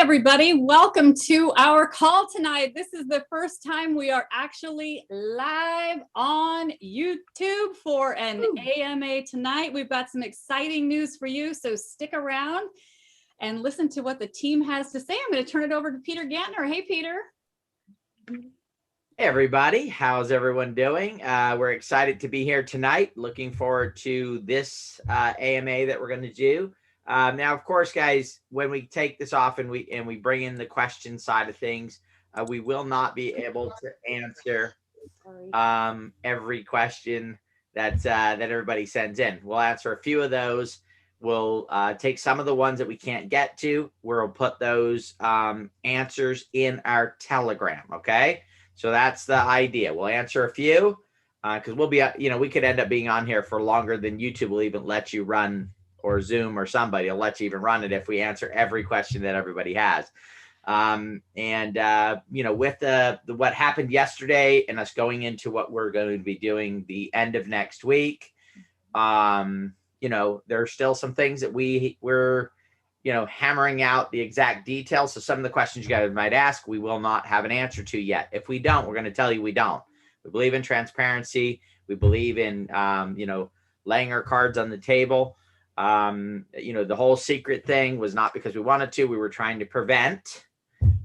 everybody. Welcome to our call tonight. This is the first time we are actually live on YouTube for an AMA tonight. We've got some exciting news for you, so stick around and listen to what the team has to say. I'm going to turn it over to Peter Gantner. Hey, Peter. Hey, everybody. How's everyone doing? We're excited to be here tonight. Looking forward to this AMA that we're going to do. Now, of course, guys, when we take this off and we bring in the question side of things, we will not be able to answer every question that everybody sends in. We'll answer a few of those. We'll take some of the ones that we can't get to. We'll put those answers in our Telegram. Okay, so that's the idea. We'll answer a few because we'll be, we could end up being on here for longer than YouTube will even let you run, or Zoom or somebody will let you even run it if we answer every question that everybody has. With the what happened yesterday and us going into what we're going to be doing the end of next week, there's still some things that we're hammering out the exact details. So some of the questions you guys might ask, we will not have an answer to yet. If we don't, we're going to tell you we don't. We believe in transparency. We believe in, laying our cards on the table. The whole secret thing was not because we wanted to. We were trying to prevent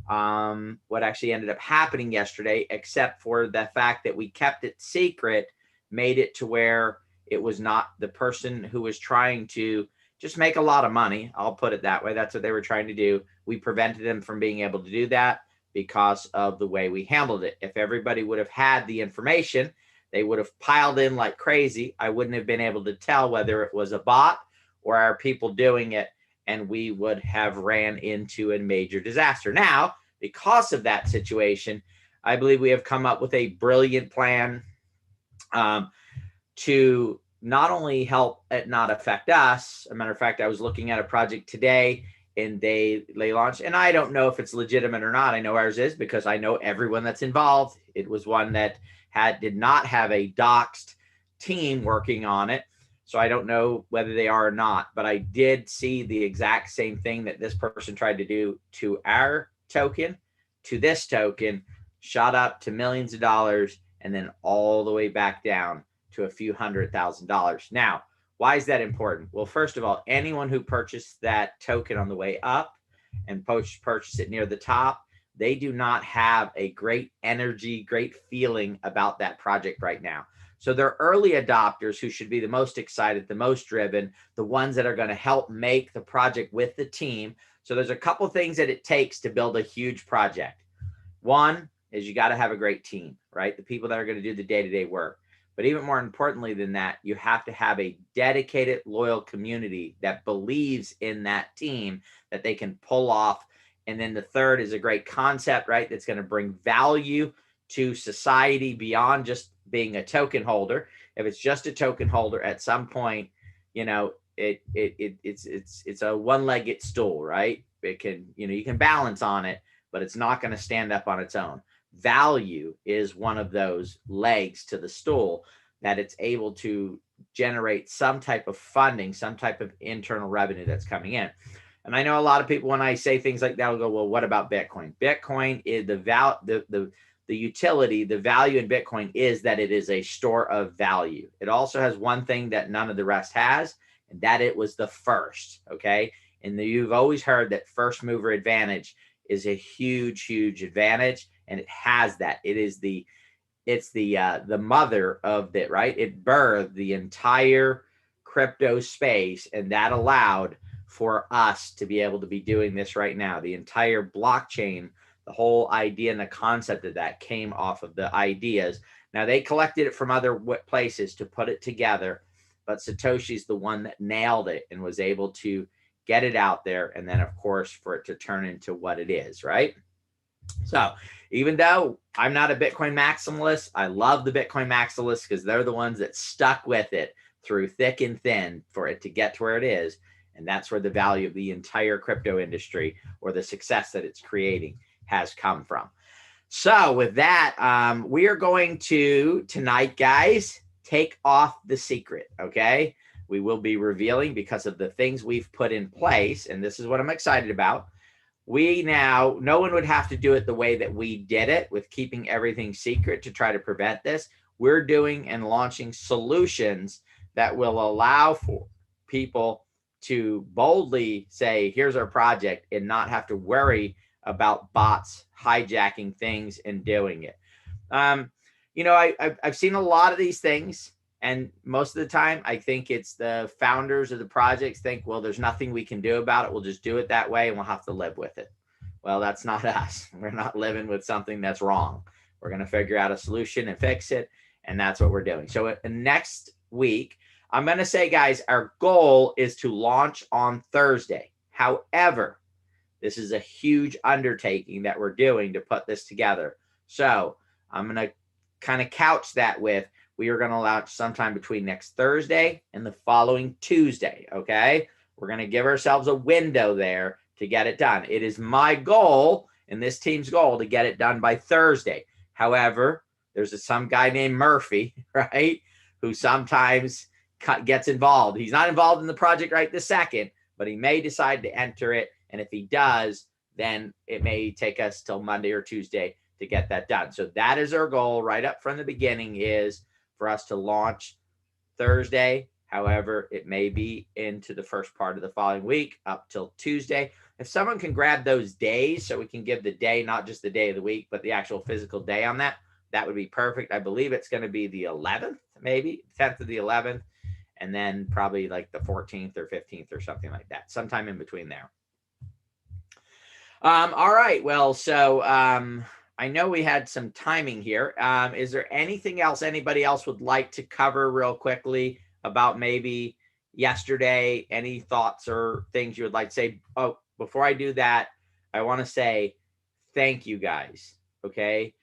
what actually ended up happening yesterday, except for the fact that we kept it secret, made it to where it was not the person who was trying to just make a lot of money. I'll put it that way. That's what they were trying to do. We prevented them from being able to do that because of the way we handled it. If everybody would have had the information, they would have piled in like crazy. I wouldn't have been able to tell whether it was a bot or our people doing it, and we would have ran into a major disaster. Now, because of that situation, I believe we have come up with a brilliant plan to not only help it not affect us. As a matter of fact, I was looking at a project today and they launched, and I don't know if it's legitimate or not. I know ours is because I know everyone that's involved. It was one that did not have a doxed team working on it. So I don't know whether they are or not, but I did see the exact same thing that this person tried to do to our token, to this token, shot up to millions of dollars, and then all the way back down to a few $100,000. Now, why is that important? Well, first of all, anyone who purchased that token on the way up and purchased it near the top, they do not have a great energy, great feeling about that project right now. So they're early adopters who should be the most excited, the most driven, the ones that are going to help make the project with the team. So there's a couple things that it takes to build a huge project. One is you got to have a great team, right? The people that are going to do the day-to-day work. But even more importantly than that, you have to have a dedicated, loyal community that believes in that team that they can pull off. And then the third is a great concept, right? That's going to bring value to society beyond just being a token holder. If it's just a token holder, at some point, it's a one-legged stool, right? It can, you can balance on it, but it's not going to stand up on its own. Value is one of those legs to the stool that it's able to generate some type of funding, some type of internal revenue that's coming in. And I know a lot of people, when I say things like that, will go, well, what about Bitcoin? Bitcoin is the utility, the value in Bitcoin is that it is a store of value. It also has one thing that none of the rest has, and that it was the first, okay? And you've always heard that first mover advantage is a huge, huge advantage, and it has that. It's the mother of it, right? It birthed the entire crypto space, and that allowed for us to be able to be doing this right now. The entire blockchain, the whole idea and the concept of that came off of the ideas. Now, they collected it from other places to put it together, but Satoshi's the one that nailed it and was able to get it out there. And then, of course, for it to turn into what it is, right? So even though I'm not a Bitcoin maximalist, I love the Bitcoin maximalists because they're the ones that stuck with it through thick and thin for it to get to where it is. And that's where the value of the entire crypto industry, or the success that it's creating, has come from. So with that, we are going to tonight, guys, take off the secret. Okay. We will be revealing, because of the things we've put in place. And this is what I'm excited about. no one would have to do it the way that we did it with keeping everything secret to try to prevent this. We're doing and launching solutions that will allow for people to boldly say, here's our project, and not have to worry about bots hijacking things and doing it. I've seen a lot of these things, and most of the time I think it's the founders of the projects think, well, there's nothing we can do about it. We'll just do it that way and we'll have to live with it. Well, that's not us. We're not living with something that's wrong. We're going to figure out a solution and fix it. And that's what we're doing. So next week, I'm going to say, guys, our goal is to launch on Thursday. However, this is a huge undertaking that we're doing to put this together. So I'm going to kind of couch that with, we are going to launch sometime between next Thursday and the following Tuesday. Okay. We're going to give ourselves a window there to get it done. It is my goal and this team's goal to get it done by Thursday. However, there's some guy named Murphy, right, who sometimes gets involved. He's not involved in the project right this second, but he may decide to enter it. And if he does, then it may take us till Monday or Tuesday to get that done. So that is our goal right up from the beginning, is for us to launch Thursday. However, it may be into the first part of the following week up till Tuesday. If someone can grab those days so we can give the day, not just the day of the week, but the actual physical day on that, that would be perfect. I believe it's going to be the 11th, maybe 10th of the 11th, and then probably like the 14th or 15th or something like that, sometime in between there. All right. Well, so I know we had some timing here. Is there anything else anybody else would like to cover real quickly about maybe yesterday? Any thoughts or things you would like to say? Oh, before I do that, I want to say thank you guys. Okay.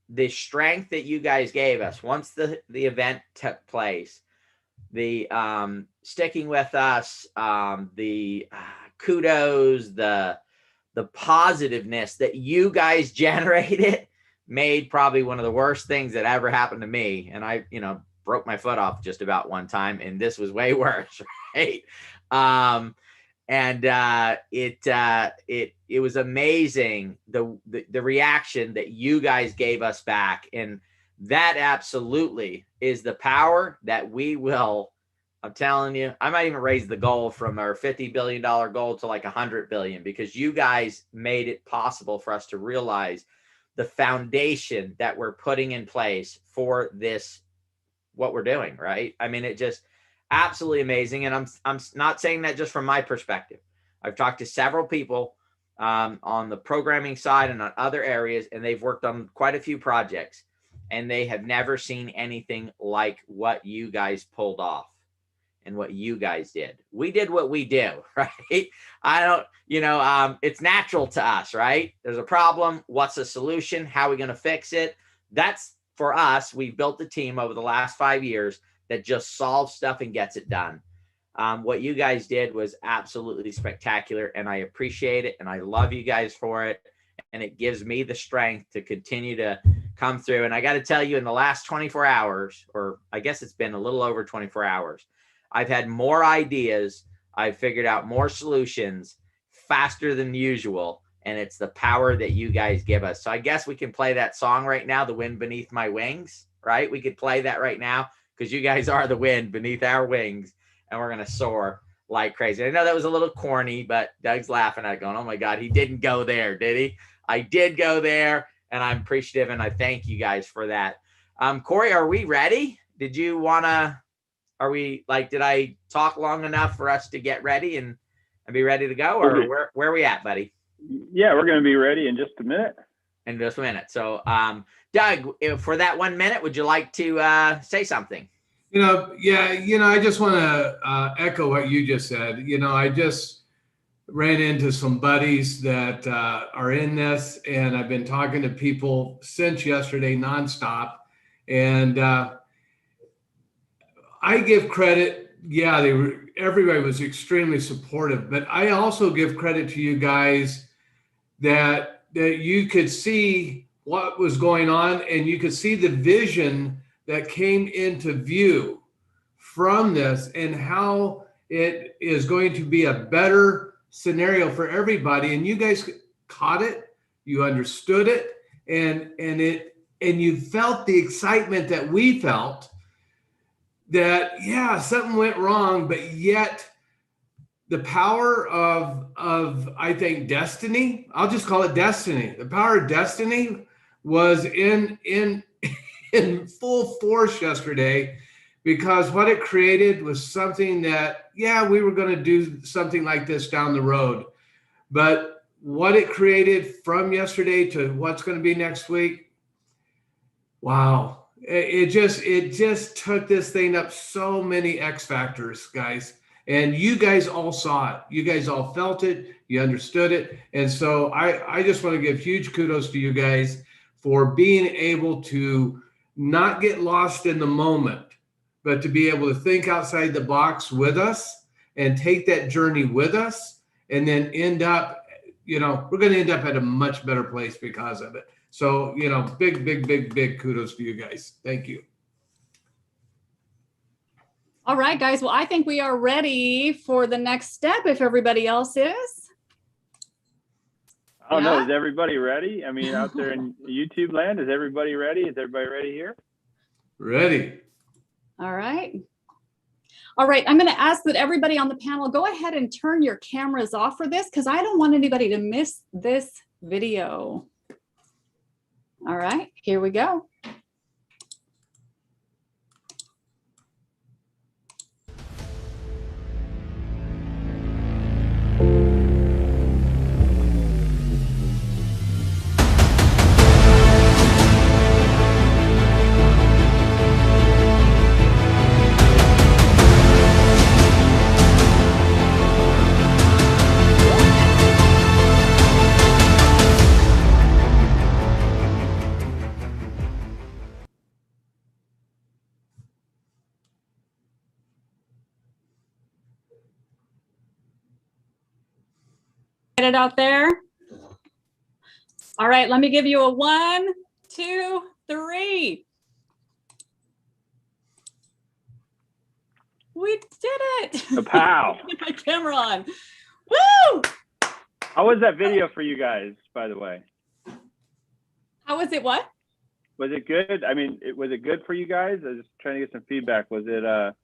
The strength that you guys gave us once the event took place, the sticking with us, the kudos, the positiveness that you guys generated made probably one of the worst things that ever happened to me. And I, broke my foot off just about one time, and this was way worse, right? It was amazing the reaction that you guys gave us back, and that absolutely is the power that we will. I'm telling you, I might even raise the goal from our $50 billion goal to like 100 billion, because you guys made it possible for us to realize the foundation that we're putting in place for this, what we're doing, right? I mean, it just absolutely amazing. And I'm not saying that just from my perspective. I've talked to several people on the programming side and on other areas, and they've worked on quite a few projects, and they have never seen anything like what you guys pulled off. And what you guys did. We did what we do, right? I don't, it's natural to us, right? There's a problem. What's the solution? How are we going to fix it? That's for us. We built a team over the last 5 years that just solves stuff and gets it done. What you guys did was absolutely spectacular, and I appreciate it. And I love you guys for it. And it gives me the strength to continue to come through. And I got to tell you, in the last 24 hours, or I guess it's been a little over 24 hours, I've had more ideas. I've figured out more solutions faster than usual. And it's the power that you guys give us. So I guess we can play that song right now, The Wind Beneath My Wings, right? We could play that right now, because you guys are the wind beneath our wings, and we're going to soar like crazy. I know that was a little corny, but Doug's laughing at it going, oh my God, he didn't go there, did he? I did go there, and I'm appreciative, and I thank you guys for that. Corey, are we ready? Did you want to... did I talk long enough for us to get ready and be ready to go? Or where are we at, buddy? Yeah, we're going to be ready in just a minute. In just a minute. So, Doug, for that 1 minute, would you like to say something? I just want to echo what you just said. I just ran into some buddies that are in this, and I've been talking to people since yesterday nonstop. And I give credit. Yeah, everybody was extremely supportive, but I also give credit to you guys that you could see what was going on, and you could see the vision that came into view from this, and how it is going to be a better scenario for everybody, and you guys caught it, you understood it, and you felt the excitement that we felt, that yeah, something went wrong, but yet the power of I think destiny, I'll just call it destiny. The power of destiny was in full force yesterday, because what it created was something that, yeah, we were going to do something like this down the road, but what it created from yesterday to what's going to be next week, wow. It just took this thing up so many X factors, guys. And you guys all saw it. You guys all felt it. You understood it. And so I just want to give huge kudos to you guys for being able to not get lost in the moment, but to be able to think outside the box with us and take that journey with us, and then end up, we're going to end up at a much better place because of it. So, big kudos to you guys. Thank you. All right, guys. Well, I think we are ready for the next step, if everybody else is. I don't know. Is everybody ready? I mean, out there in YouTube land, is everybody ready? Is everybody ready here? Ready. All right. All right. I'm going to ask that everybody on the panel go ahead and turn your cameras off for this, because I don't want anybody to miss this video. All right, here we go. Get it out there. All right, let me give you a 1, 2, 3. We did it. Pow. Get my camera on. Woo! How was that video for you guys, by the way? How was it? What? Was it good? I mean, was it good for you guys? I was just trying to get some feedback. Was it It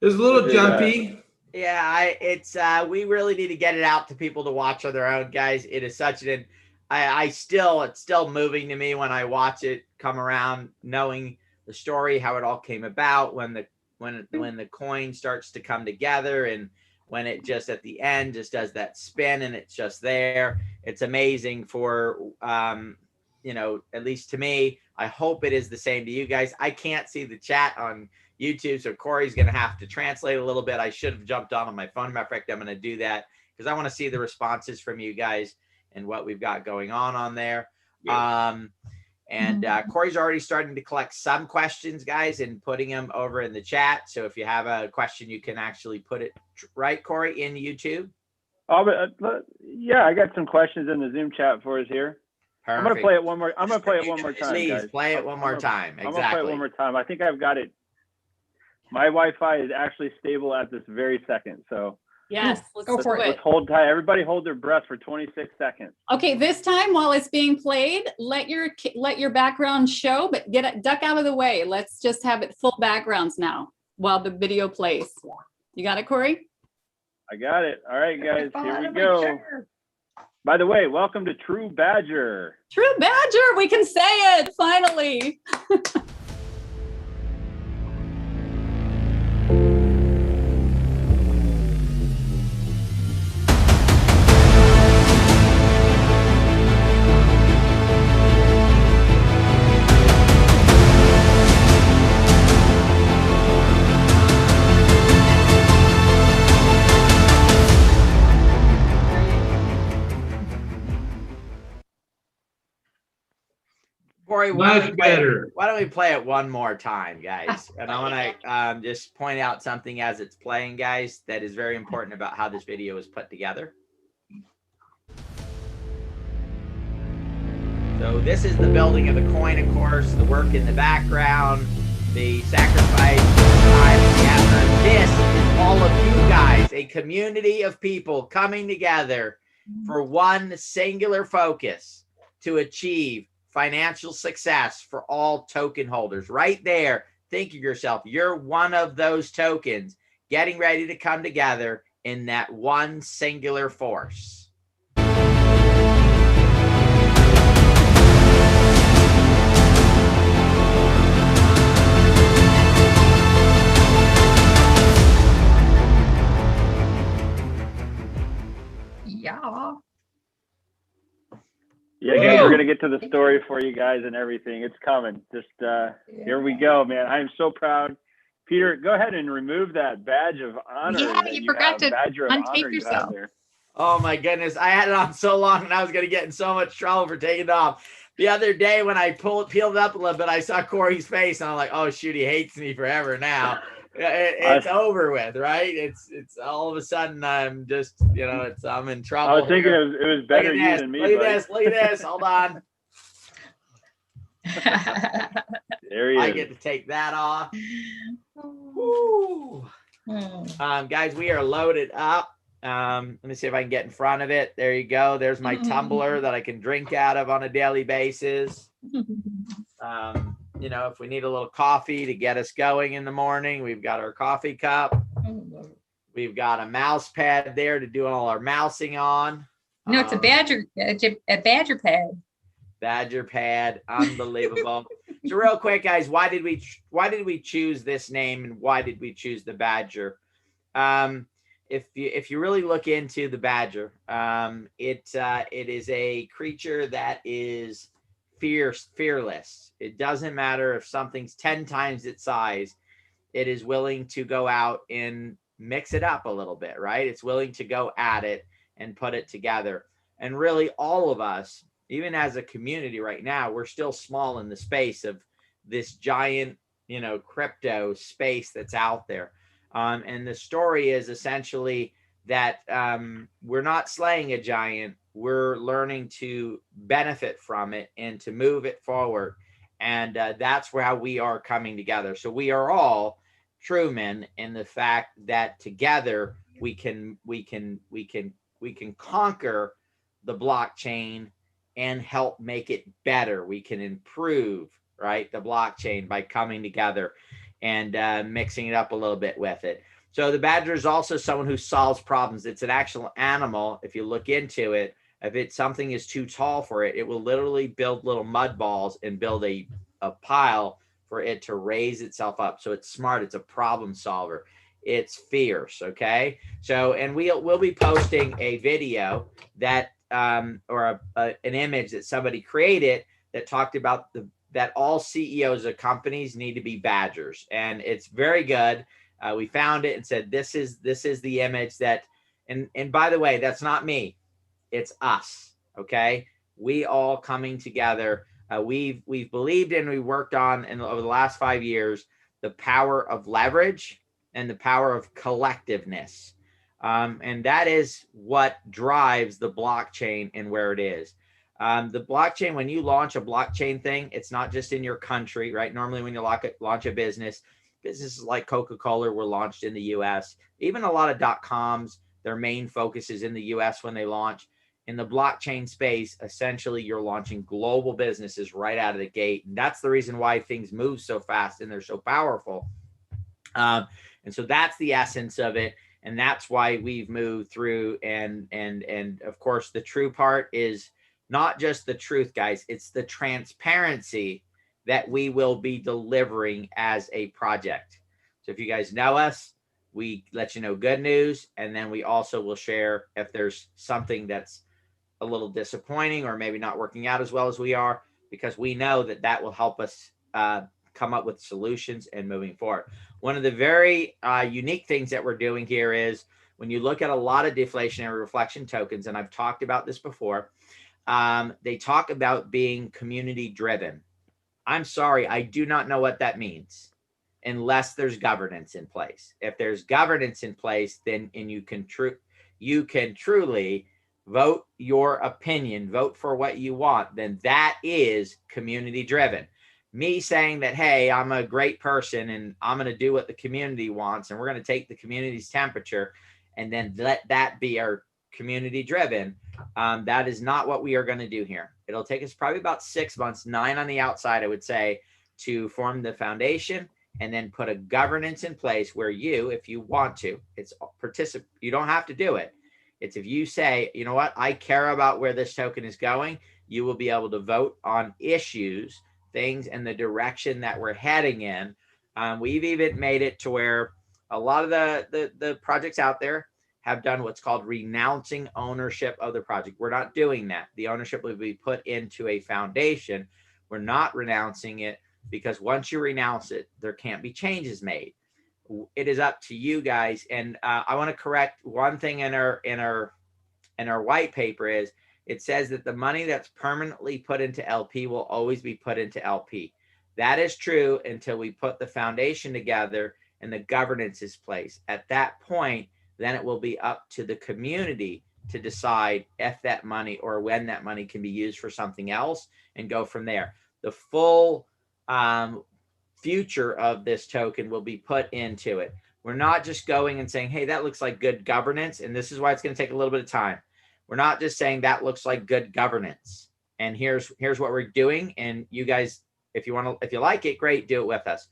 was a little jumpy. Yeah, we really need to get it out to people to watch on their own, guys. It is such an, it's still moving to me when I watch it come around, knowing the story, how it all came about, when the coin starts to come together, and when it just at the end just does that spin and it's just there. It's amazing for, at least to me. I hope it is the same to you guys. I can't see the chat on YouTube, so Corey's going to have to translate a little bit. I should have jumped on my phone. Matter of fact, I'm going to do that because I want to see the responses from you guys and what we've got going on there. Corey's already starting to collect some questions, guys, and putting them over in the chat. So if you have a question, you can actually put it right, Corey, in YouTube. Oh, but yeah, I got some questions in the Zoom chat for us here. Perfect. I'm going to play it one more. I'm going to play it one more time. Please guys. Play it one more time. Exactly. I'm going to play it one more time. I think I've got it. My Wi-Fi is actually stable at this very second. So yes, let's go for it. Let's hold tight. Everybody hold their breath for 26 seconds. Okay, this time while it's being played, let your background show, but duck out of the way. Let's just have it full backgrounds now while the video plays. You got it, Corey? I got it. All right, guys, here we go. Sure. By the way, welcome to TruBadger. TruBadger, we can say it finally. Corey, why don't we play it one more time, guys? And I want to just point out something as it's playing, guys, that is very important about how this video is put together. So this is the building of the coin, of course, the work in the background, the sacrifice, the time, the effort. This is all of you guys, a community of people coming together for one singular focus to achieve financial success for all token holders. Right there, think of yourself, you're one of those tokens getting ready to come together in that one singular force. Yeah, we're gonna get to the story for you guys and everything. It's coming. Just here we go, man. I am so proud. Peter, go ahead and remove that badge of honor. Yeah, you forgot to untape yourself. There. Oh my goodness, I had it on so long and I was gonna get in so much trouble for taking it off. The other day when I peeled it up a little bit, I saw Corey's face and I'm like, oh shoot, he hates me forever now. It's over with, right? It's all of a sudden I'm just, I'm in trouble. I was thinking it was better you than me. Look at this. Hold on. There he is. I get to take that off. Woo. Guys, we are loaded up. Let me see if I can get in front of it. There you go. There's my tumbler that I can drink out of on a daily basis. If we need a little coffee to get us going in the morning, we've got our coffee cup. We've got a mouse pad there to do all our mousing on. No, it's a badger pad. Badger pad, unbelievable. So real quick, guys, why did we choose this name and why did we choose the badger? If you really look into the badger, it is a creature that is fearless. It doesn't matter if something's 10 times its size. It is willing to go out and mix it up a little bit, right? It's willing to go at it and put it together. And really all of us, even as a community right now, we're still small in the space of this giant, crypto space that's out there. And the story is essentially that we're not slaying a giant. We're learning to benefit from it and to move it forward. And that's how we are coming together. So we are all Truman in the fact that together we can conquer the blockchain and help make it better. We can improve, right, the blockchain by coming together and mixing it up a little bit with it. So the badger is also someone who solves problems. It's an actual animal. If you look into it, if something is too tall for it, it will literally build little mud balls and build a pile for it to raise itself up. So it's smart. It's a problem solver. It's fierce. Okay. So, and we'll be posting a video that, or an image that somebody created that talked about that all CEOs of companies need to be badgers. And it's very good. We found it and said, this is the image that, and by the way, that's not me. It's us. Okay. We all coming together. We've believed and we worked on over the last 5 years, the power of leverage and the power of collectiveness. And that is what drives the blockchain and where it is. The blockchain, when you launch a blockchain thing, it's not just in your country, right? Normally when you launch a businesses like Coca-Cola were launched in the US. Even a lot of .coms, their main focus is in the US when they launch. In the blockchain space, essentially you're launching global businesses right out of the gate. And that's the reason why things move so fast and they're so powerful. And so that's the essence of it. And that's why we've moved through. And of course, the true part is not just the truth, guys. It's the transparency that we will be delivering as a project. So if you guys know us, we let you know good news. And then we also will share if there's something that's a little disappointing or maybe not working out as well as we are, because we know that will help us come up with solutions and moving forward. One of the very unique things that we're doing here is when you look at a lot of deflationary reflection tokens, and I've talked about this before, they talk about being community driven. I'm sorry, I do not know what that means unless there's governance in place. If there's governance in place, then you can truly vote your opinion, vote for what you want, then that is community driven. me saying that, hey, I'm a great person and I'm going to do what the community wants, and we're going to take the community's temperature and then let that be our community driven. That is not what we are going to do here. It'll take us probably about 6 months, 9 on the outside, I would say, to form the foundation and then put a governance in place where you, if you want to, you don't have to do it. It's if you say, you know what, I care about where this token is going, you will be able to vote on issues, things, and the direction that we're heading in. We've even made it to where a lot of the projects out there have done what's called renouncing ownership of the project. We're not doing that. The ownership will be put into a foundation. We're not renouncing it because once you renounce it, there can't be changes made. It is up to you guys. And I want to correct one thing in our white paper is it says that the money that's permanently put into LP will always be put into LP. That is true until we put the foundation together and the governance is placed. At that point, then it will be up to the community to decide if that money or when that money can be used for something else and go from there. The full future of this token will be put into it. We're not just going and saying, hey, that looks like good governance. And this is why it's going to take a little bit of time. We're not just saying that looks like good governance. And here's what we're doing. And you guys, if you like it, great, do it with us.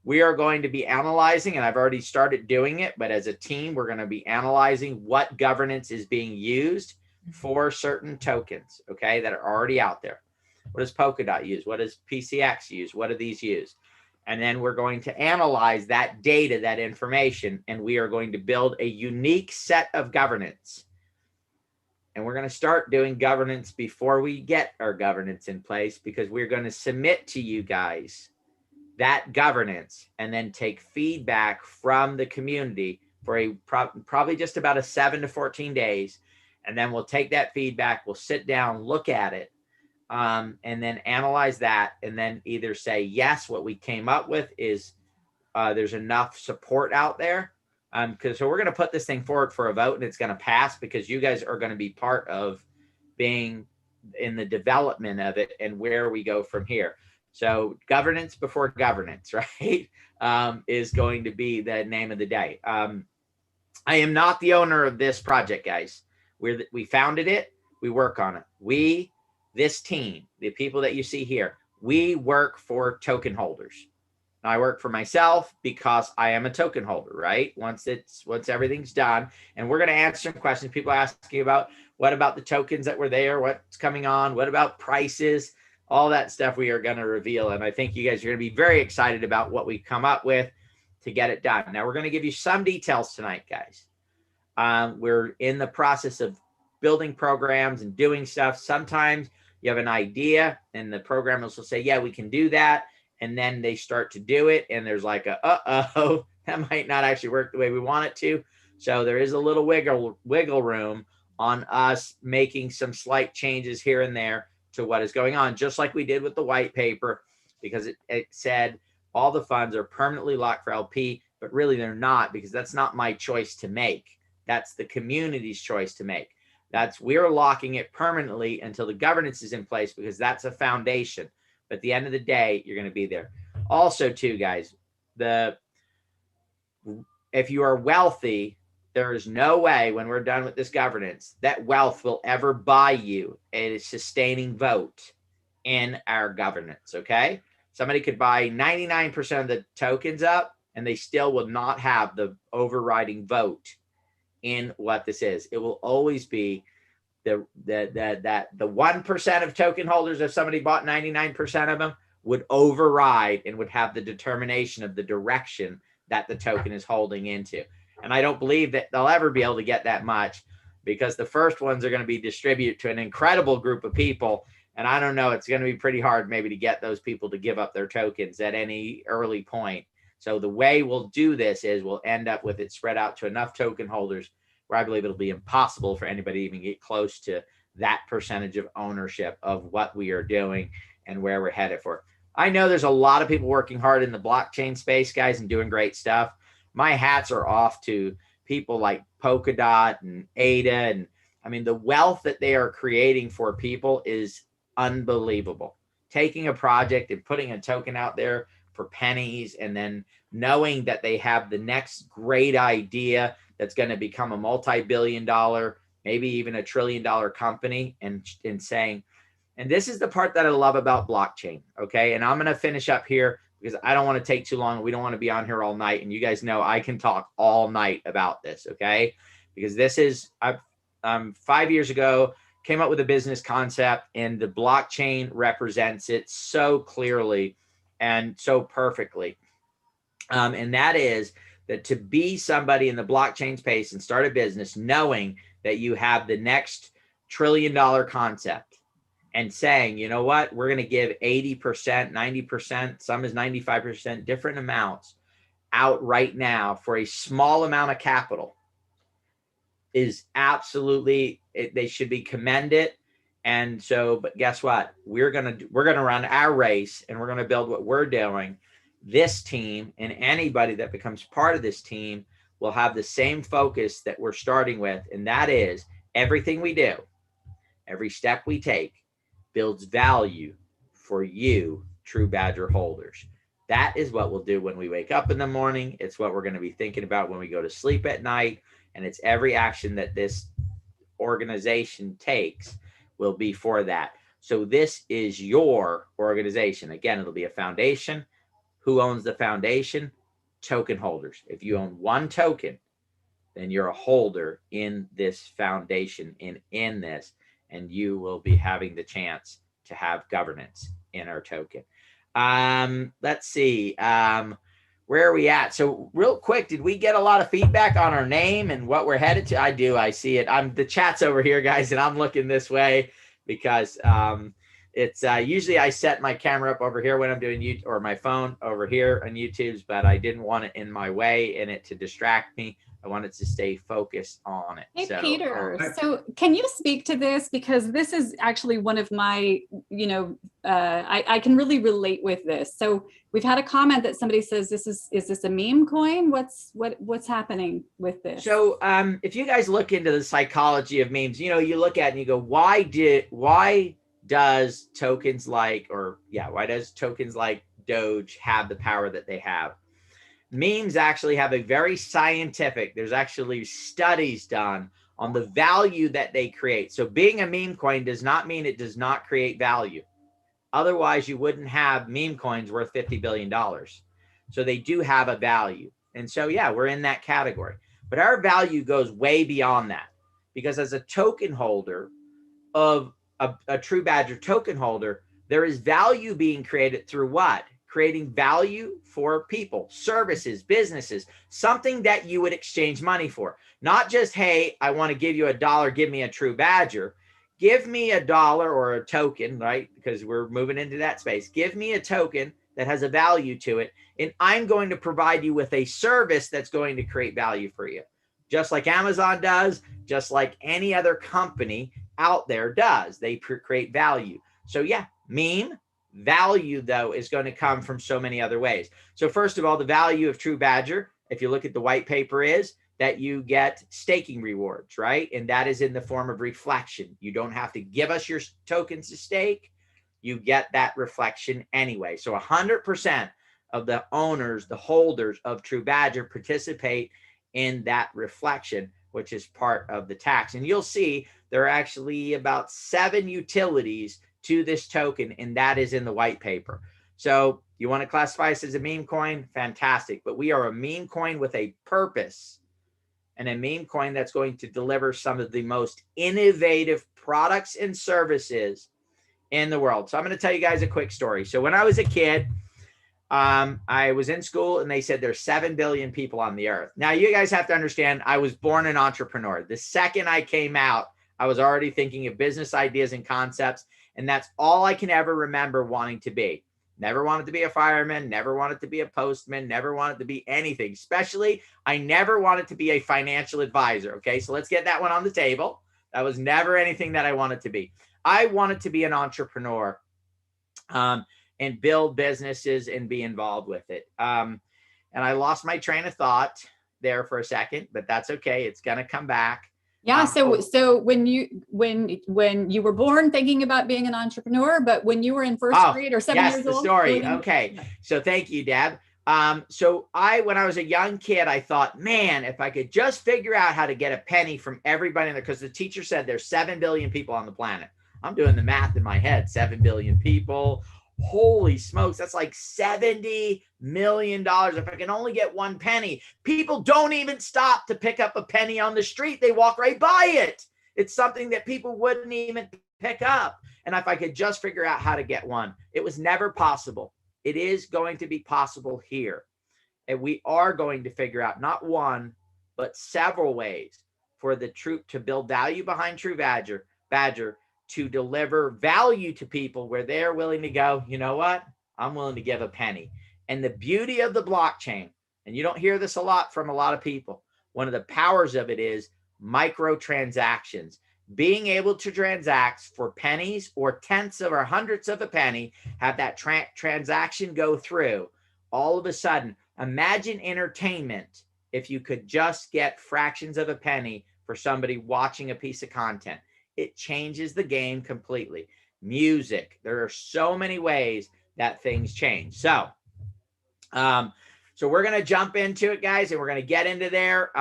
We are going to be analyzing, and I've already started doing it, but as a team, we're going to be analyzing what governance is being used for certain tokens, okay, that are already out there. What does Polkadot use? What does PCX use? What do these use? And then we're going to analyze that data, that information, and we are going to build a unique set of governance. And we're going to start doing governance before we get our governance in place, because we're going to submit to you guys that governance and then take feedback from the community for probably just about a 7 to 14 days. And then we'll take that feedback, we'll sit down, look at it, and then analyze that, and then either say, yes, what we came up with is there's enough support out there. So we're going to put this thing forward for a vote, and it's going to pass because you guys are going to be part of being in the development of it and where we go from here. So governance before governance, right, is going to be the name of the day. I am not the owner of this project, guys. We founded it. We work on it. This team, the people that you see here, we work for token holders. Now, I work for myself because I am a token holder, right? Once everything's done, and we're going to answer some questions. People are asking about what about the tokens that were there, what's coming on, what about prices, all that stuff we are going to reveal. And I think you guys are going to be very excited about what we come up with to get it done. Now, we're going to give you some details tonight, guys. We're in the process of building programs and doing stuff. Sometimes you have an idea and the programmers will say, yeah, we can do that. And then they start to do it. And there's like uh-oh, that might not actually work the way we want it to. So there is a little wiggle room on us making some slight changes here and there to what is going on, just like we did with the white paper, because it said all the funds are permanently locked for LP, but really they're not, because that's not my choice to make. That's the community's choice to make. We're locking it permanently until the governance is in place, because that's a foundation. But at the end of the day, you're going to be there. Also, too, guys, if you are wealthy, there is no way when we're done with this governance that wealth will ever buy you a sustaining vote in our governance, okay? Somebody could buy 99% of the tokens up and they still will not have the overriding vote in what this is. It will always be the 1% of token holders, if somebody bought 99% of them, would override and would have the determination of the direction that the token is holding into. And I don't believe that they'll ever be able to get that much, because the first ones are going to be distributed to an incredible group of people. And I don't know, it's going to be pretty hard maybe to get those people to give up their tokens at any early point. So the way we'll do this is we'll end up with it spread out to enough token holders where I believe it'll be impossible for anybody to even get close to that percentage of ownership of what we are doing and where we're headed for. I know there's a lot of people working hard in the blockchain space, guys, and doing great stuff. My hats are off to people like Polkadot and ADA. And I mean, the wealth that they are creating for people is unbelievable. taking a project and putting a token out there for pennies, and then knowing that they have the next great idea that's going to become a multi-billion-dollar, maybe even $1 trillion company, and saying, and this is the part that I love about blockchain. Okay. And I'm going to finish up here because I don't want to take too long. We don't want to be on here all night. And you guys know I can talk all night about this. Okay. Because this is, 5 years ago, came up with a business concept, and the blockchain represents it so clearly and so perfectly. And that is that to be somebody in the blockchain space and start a business knowing that you have the next $1 trillion concept, and saying, you know what, we're going to give 80%, 90%, some is 95%, different amounts out right now for a small amount of capital, is absolutely, they should be commended. And so, but guess what? We're going to run our race, and we're going to build what we're doing. This team and anybody that becomes part of this team will have the same focus that we're starting with. And that is everything we do, every step we take, builds value for you, TruBadger holders. That is what we'll do when we wake up in the morning. It's what we're going to be thinking about when we go to sleep at night. And it's every action that this organization takes will be for that. So this is your organization. Again, it'll be a foundation. Who owns the foundation? Token holders. If you own one token, then you're a holder in this foundation, in this, and you will be having the chance to have governance in our token. Let's see. Where are we at? So real quick, did we get a lot of feedback on our name and what we're headed to? I do. I see it. The chat's over here, guys, and I'm looking this way because it's usually I set my camera up over here when I'm doing YouTube, or my phone over here on YouTube's, but I didn't want it in my way and it to distract me. I wanted to stay focused on it. Hey, so, Peter, so can you speak to this? Because this is actually one of my, I can really relate with this. So we've had a comment that somebody says, is this a meme coin? What's happening with this? So if you guys look into the psychology of memes, you look at it and you go, why does tokens like Doge have the power that they have? Memes actually have a very scientific, there's actually studies done on the value that they create. So being a meme coin does not mean it does not create value. Otherwise, you wouldn't have meme coins worth $50 billion. So they do have a value. And so, yeah, we're in that category. But our value goes way beyond that, because as a token holder of a TruBadger token holder, there is value being created through what? Creating value for people, services, businesses, something that you would exchange money for. Not just, hey, I want to give you $1, give me a TruBadger. Give me $1 or a token, right? Because we're moving into that space. Give me a token that has a value to it, and I'm going to provide you with a service that's going to create value for you. Just like Amazon does, just like any other company out there does. They create value. So yeah, meme. Value, though, is going to come from so many other ways. So first of all, the value of TruBadger, if you look at the white paper, is that you get staking rewards, right? And that is in the form of reflection. You don't have to give us your tokens to stake. You get that reflection anyway. So 100% of the owners, the holders of TruBadger, participate in that reflection, which is part of the tax. And you'll see there are actually about 7 utilities to this token, and that is in the white paper. So you want to classify us as a meme coin? Fantastic. But we are a meme coin with a purpose, and a meme coin that's going to deliver some of the most innovative products and services in the world. So I'm going to tell you guys a quick story. So when I was a kid, I was in school, and they said there's 7 billion people on the earth. Now you guys have to understand, I was born an entrepreneur. The second I came out, I was already thinking of business ideas and concepts. And that's all I can ever remember wanting to be. Never wanted to be a fireman, never wanted to be a postman, never wanted to be anything. Especially, I never wanted to be a financial advisor. Okay, so let's get that one on the table. That was never anything that I wanted to be. I wanted to be an entrepreneur and build businesses and be involved with it. And I lost my train of thought there for a second, but that's okay. It's going to come back. Yeah. So when you were born thinking about being an entrepreneur, but when you were in first grade or 7 years old. Yes, the story. Okay. So thank you, Deb. So when I was a young kid, I thought, man, if I could just figure out how to get a penny from everybody in there, because the teacher said there's 7 billion people on the planet. I'm doing the math in my head, 7 billion people. Holy smokes, that's like $70 million. If I can only get 1 penny, people don't even stop to pick up a penny on the street. They walk right by it. It's something that people wouldn't even pick up. And if I could just figure out how to get one, it was never possible. It is going to be possible here. And we are going to figure out not one, but several ways for the troop to build value behind TruBadger to deliver value to people where they're willing to go, you know what? I'm willing to give a penny. And the beauty of the blockchain, and you don't hear this a lot from a lot of people, one of the powers of it is microtransactions. Being able to transact for pennies or tenths of or hundredths of a penny, have that transaction go through. All of a sudden, imagine entertainment if you could just get fractions of a penny for somebody watching a piece of content. It changes the game completely. Music, there are so many ways that things change. So we're going to jump into it, guys, and we're going to get into there.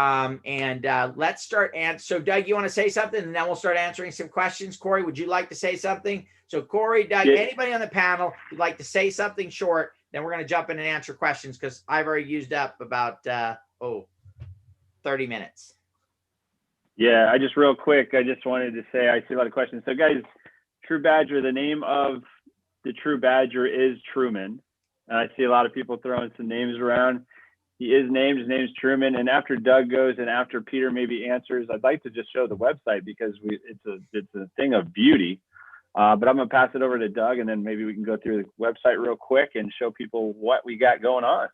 Let's start. So Doug, you want to say something, and then we'll start answering some questions. Corey, would you like to say something? So Corey, Doug, anybody on the panel who'd like to say something short, then we're going to jump in and answer questions, because I've already used up about 30 minutes. Yeah, I just real quick, I just wanted to say, I see a lot of questions. So guys, TruBadger, the name of the TruBadger is Truman. And I see a lot of people throwing some names around. He is named, his name is Truman. And after Doug goes and after Peter maybe answers, I'd like to just show the website, because it's a thing of beauty. But I'm gonna pass it over to Doug, and then maybe we can go through the website real quick and show people what we got going on.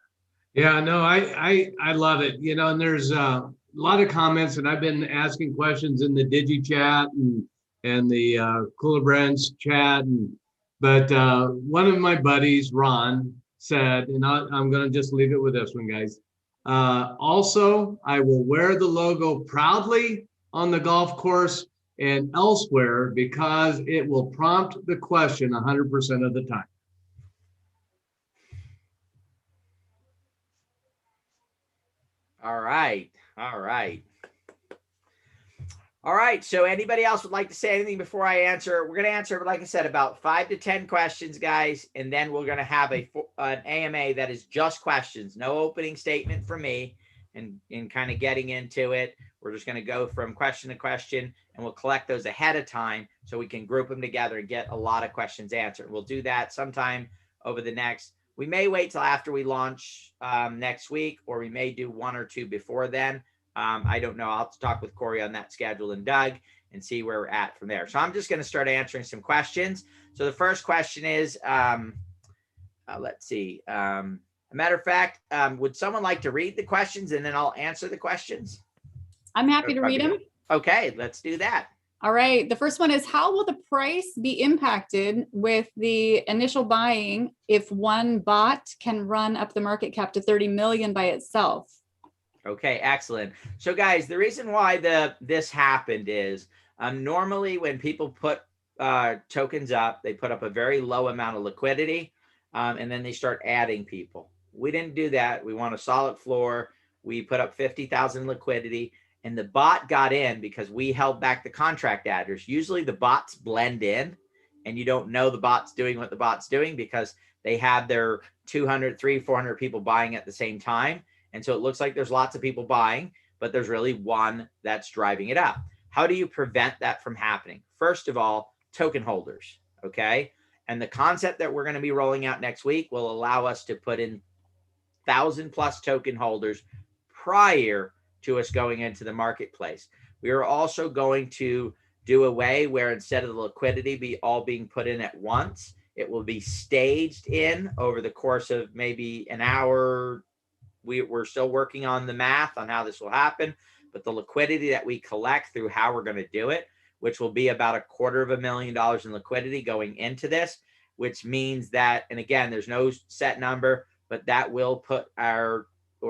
Yeah, no, I love it. You know, and there's a lot of comments, and I've been asking questions in the Digi chat and the Cooler Brands chat. But one of my buddies, Ron, said, and I'm going to just leave it with this one, guys. Also, I will wear the logo proudly on the golf course and elsewhere, because it will prompt the question 100% of the time. All right. All right. All right. So anybody else would like to say anything before I answer? We're going to answer, like I said, about 5 to 10 questions, guys. And then we're going to have an AMA that is just questions, no opening statement from me, and kind of getting into it. We're just going to go from question to question, and we'll collect those ahead of time so we can group them together and get a lot of questions answered. We'll do that sometime over the next. We may wait till after we launch next week, or we may do 1 or 2 before then. I don't know. I'll have to talk with Corey on that schedule and Doug and see where we're at from there. So I'm just going to start answering some questions. So the first question is, let's see. A matter of fact, would someone like to read the questions, and then I'll answer the questions? I'm happy to read them. Okay, let's do that. All right. The first one is, how will the price be impacted with the initial buying if one bot can run up the market cap to 30 million by itself? Okay, excellent. So guys, the reason why this happened is normally when people put tokens up, they put up a very low amount of liquidity, and then they start adding people. We didn't do that. We want a solid floor. We put up 50,000 liquidity, and the bot got in because we held back the contract adders. Usually the bots blend in, and you don't know the bot's doing what the bot's doing because they have their 200, 300, 400 people buying at the same time. And so it looks like there's lots of people buying, but there's really one that's driving it up. How do you prevent that from happening? First of all, token holders, okay? And the concept that we're going to be rolling out next week will allow us to put in 1,000+ token holders prior to us going into the marketplace. We are also going to do a way where instead of the liquidity being put in at once, it will be staged in over the course of maybe an hour. We're still working on the math on how this will happen, but the liquidity that we collect through how we're going to do it, which will be about $250,000 in liquidity going into this, which means that, and again, there's no set number, but that will put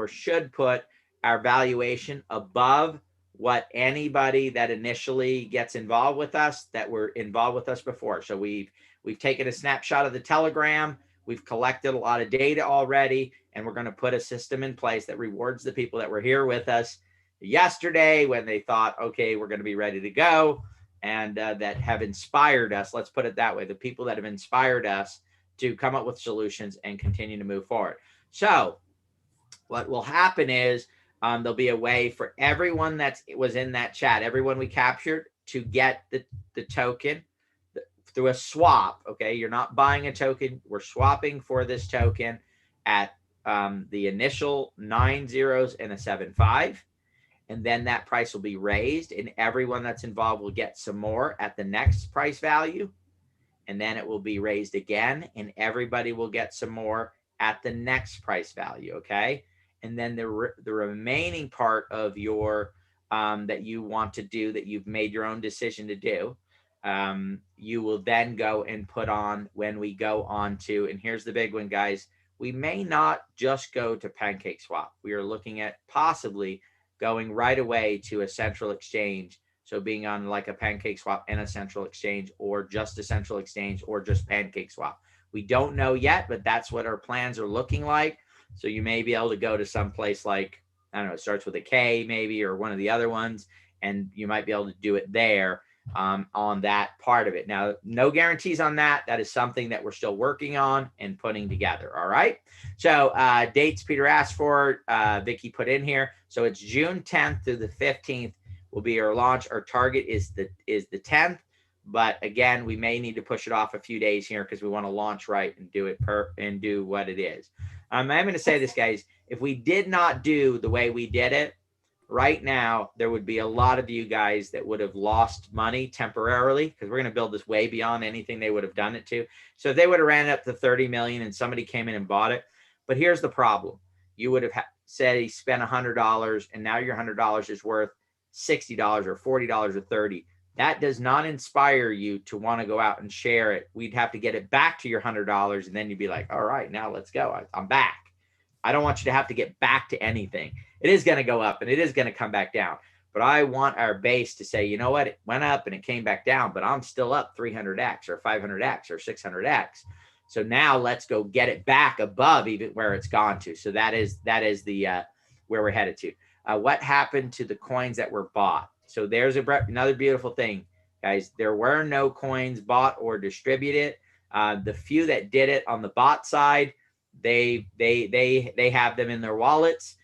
should put our valuation above what anybody that initially gets involved with us that were involved with us before. So we've taken a snapshot of the Telegram. We've collected a lot of data already, and we're going to put a system in place that rewards the people that were here with us yesterday when they thought, okay, we're going to be ready to go, and that have inspired us. Let's put it that way. The people that have inspired us to come up with solutions and continue to move forward. So what will happen is there'll be a way for everyone that was in that chat, everyone we captured, to get the token through a swap. Okay, you're not buying a token. We're swapping for this token at the initial 9 zeros and a 7.5. And then that price will be raised, and everyone that's involved will get some more at the next price value. And then it will be raised again, and everybody will get some more at the next price value. Okay. And then the remaining part of your that you want to do, that you've made your own decision to do, you will then go and put on when we go on to, and here's the big one, guys, we may not just go to Pancake Swap. We are looking at possibly going right away to a central exchange. So being on like a Pancake Swap and a central exchange, or just a central exchange, or just Pancake Swap. We don't know yet, but that's what our plans are looking like. So you may be able to go to some place like, I don't know, it starts with a K maybe, or one of the other ones, and you might be able to do it there on that part of it. Now, no guarantees on that. That is something that we're still working on and putting together. All right. So dates Peter asked for, Vicky put in here. So it's June 10th through the 15th will be our launch. Our target is the 10th. But again, we may need to push it off a few days here because we want to launch right and do it and do what it is. I'm going to say this, guys. If we did not do the way we did it right now, there would be a lot of you guys that would have lost money temporarily, because we're going to build this way beyond anything they would have done it to. So if they would have ran it up to 30 million and somebody came in and bought it. But here's the problem. You would have said he spent $100, and now your $100 is worth $60 or $40 or $30. That does not inspire you to want to go out and share it. We'd have to get it back to your $100, and then you'd be like, all right, now let's go. I'm back. I don't want you to have to get back to anything. It is going to go up and it is going to come back down. But I want our base to say, you know what? It went up and it came back down, but I'm still up 300x or 500x or 600x. So now let's go get it back above even where it's gone to. So that is the where we're headed to. What happened to the coins that were bought? So there's another beautiful thing, guys. There were no coins bought or distributed. The few that did it on the bot side, they have them in their wallets.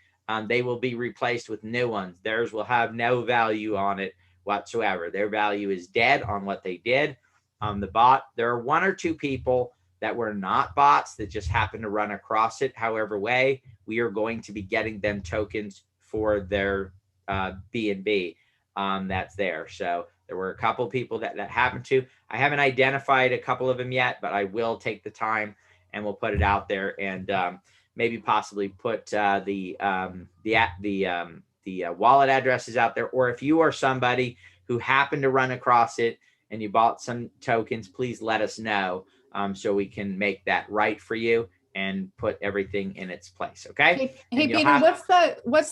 They will be replaced with new ones. Theirs will have no value on it whatsoever. Their value is dead on what they did. The bot, there are one or two people that were not bots that just happened to run across it. However way, we are going to be getting them tokens for their BNB that's there. So there were a couple people that happened to. I haven't identified a couple of them yet, but I will take the time and we'll put it out there, and maybe possibly put the wallet addresses out there. Or if you are somebody who happened to run across it and you bought some tokens, please let us know so we can make that right for you and put everything in its place. Okay. Hey Peter,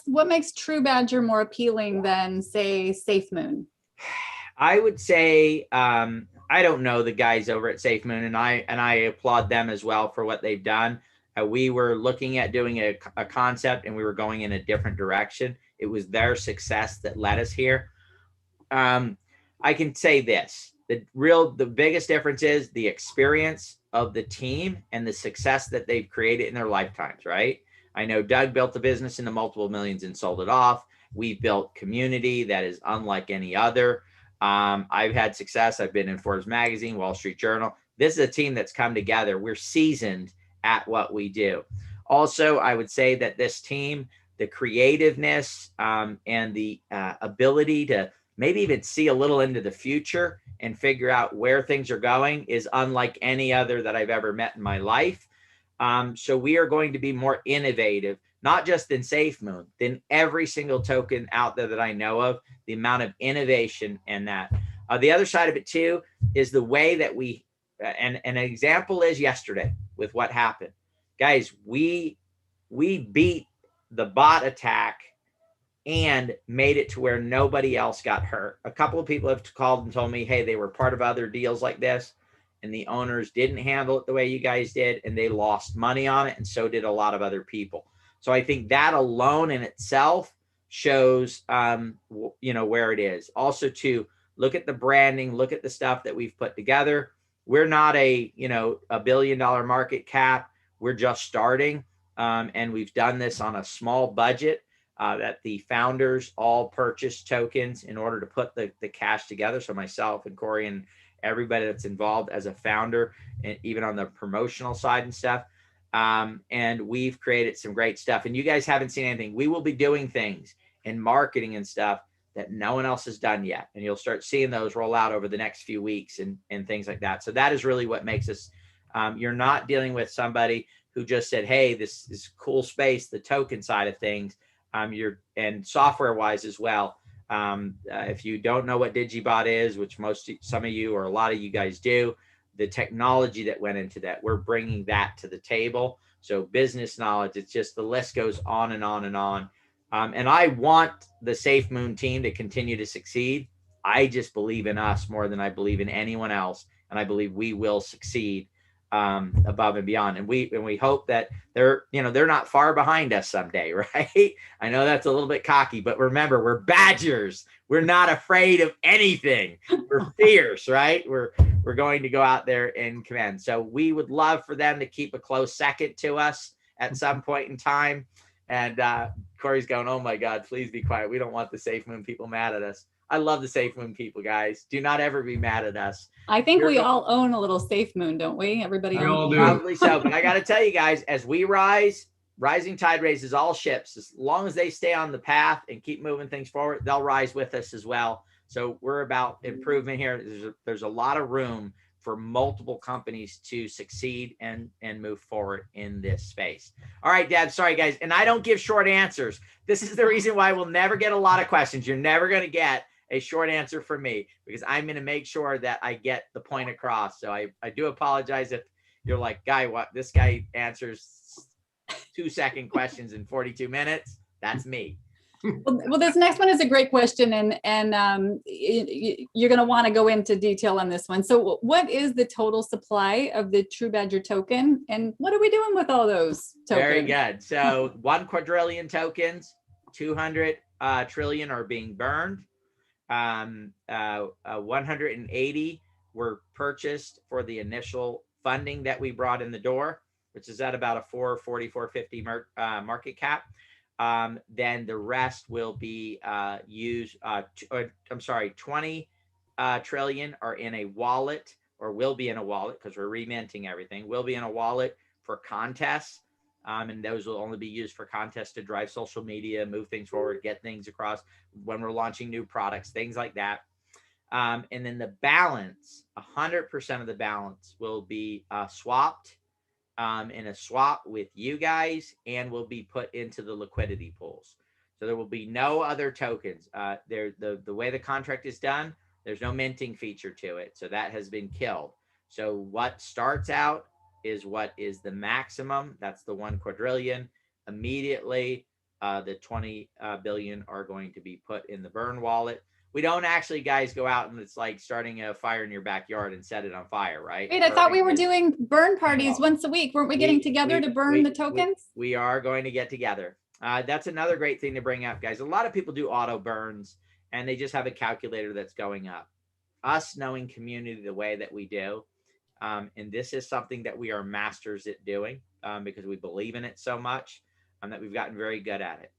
what makes TruBadger more appealing than, say, SafeMoon? I would say I don't know the guys over at SafeMoon, and I applaud them as well for what they've done. We were looking at doing a concept, and we were going in a different direction. It was their success that led us here. I can say this: the biggest difference is the experience of the team and the success that they've created in their lifetimes, right? I know Doug built a business in the multiple millions and sold it off. We've built community that is unlike any other. I've had success. I've been in Forbes Magazine, Wall Street Journal. This is a team that's come together. We're seasoned at what we do. Also, I would say that this team, the creativeness and the ability to maybe even see a little into the future and figure out where things are going is unlike any other that I've ever met in my life. So we are going to be more innovative, not just in SafeMoon, than every single token out there that I know of, the amount of innovation in that. The other side of it too is the way that we, and an example is yesterday with what happened. Guys, we beat the bot attack and made it to where nobody else got hurt. A couple of people have called and told me, hey, they were part of other deals like this, and the owners didn't handle it the way you guys did, and they lost money on it, and so did a lot of other people. So I think that alone in itself shows, where it is. Also, to look at the branding, look at the stuff that we've put together. We're not a $1 billion market cap. We're just starting, and we've done this on a small budget. That the founders all purchased tokens in order to put the cash together. So myself and Corey and everybody that's involved as a founder, and even on the promotional side and stuff. And we've created some great stuff. And you guys haven't seen anything. We will be doing things in marketing and stuff that no one else has done yet. And you'll start seeing those roll out over the next few weeks and things like that. So that is really what makes us, you're not dealing with somebody who just said, hey, this is cool space, the token side of things. And software wise as well. If you don't know what Digibot is, which some of you or a lot of you guys do, the technology that went into that, we're bringing that to the table. So business knowledge, it's just the list goes on and on and on. And I want the Safe Moon team to continue to succeed. I just believe in us more than I believe in anyone else. And I believe we will succeed above and beyond. And we hope that they're not far behind us someday, right? I know that's a little bit cocky, but remember, we're badgers. We're not afraid of anything. We're fierce, right? We're going to go out there and command. So we would love for them to keep a close second to us at some point in time. And Corey's going, oh my God, please be quiet. We don't want the Safe Moon people mad at us. I love the Safe Moon people, guys. Do not ever be mad at us. I think we all own a little Safe Moon, don't we? Everybody We all owns do. Probably so. But I got to tell you guys, as we rise, rising tide raises all ships. As long as they stay on the path and keep moving things forward, they'll rise with us as well. So we're about improvement here. There's a lot of room for multiple companies to succeed and move forward in this space. All right, Deb, sorry guys. And I don't give short answers. This is the reason why we'll never get a lot of questions. You're never going to get a short answer from me, because I'm going to make sure that I get the point across. So I do apologize if you're like, this guy answers 2-second questions in 42 minutes. That's me. Well, this next one is a great question, and you're going to want to go into detail on this one. So what is the total supply of the TruBadger token, and what are we doing with all those tokens? Very good. So 1 quadrillion tokens, 200 trillion are being burned. 180 were purchased for the initial funding that we brought in the door, which is at about a 440, 450 market cap. Then the rest will be used. 20 trillion are in a wallet, or will be in a wallet, because we're reminting everything. Will be in a wallet for contests. And those will only be used for contests to drive social media, move things forward, get things across when we're launching new products, things like that. And then the balance, 100% of the balance will be swapped in a swap with you guys, and will be put into the liquidity pools. So there will be no other tokens. The way the contract is done, there's no minting feature to it. So that has been killed. So what starts out is what is the maximum. That's the 1 quadrillion. Immediately, the 20 billion are going to be put in the burn wallet. We don't actually, guys, go out and it's like starting a fire in your backyard and set it on fire, right? Wait, I thought we were doing burn parties once a week. Weren't we getting together to burn the tokens? We are going to get together. That's another great thing to bring up, guys. A lot of people do auto burns and they just have a calculator that's going up. Us knowing community the way that we do, and this is something that we are masters at doing because we believe in it so much that we've gotten very good at it.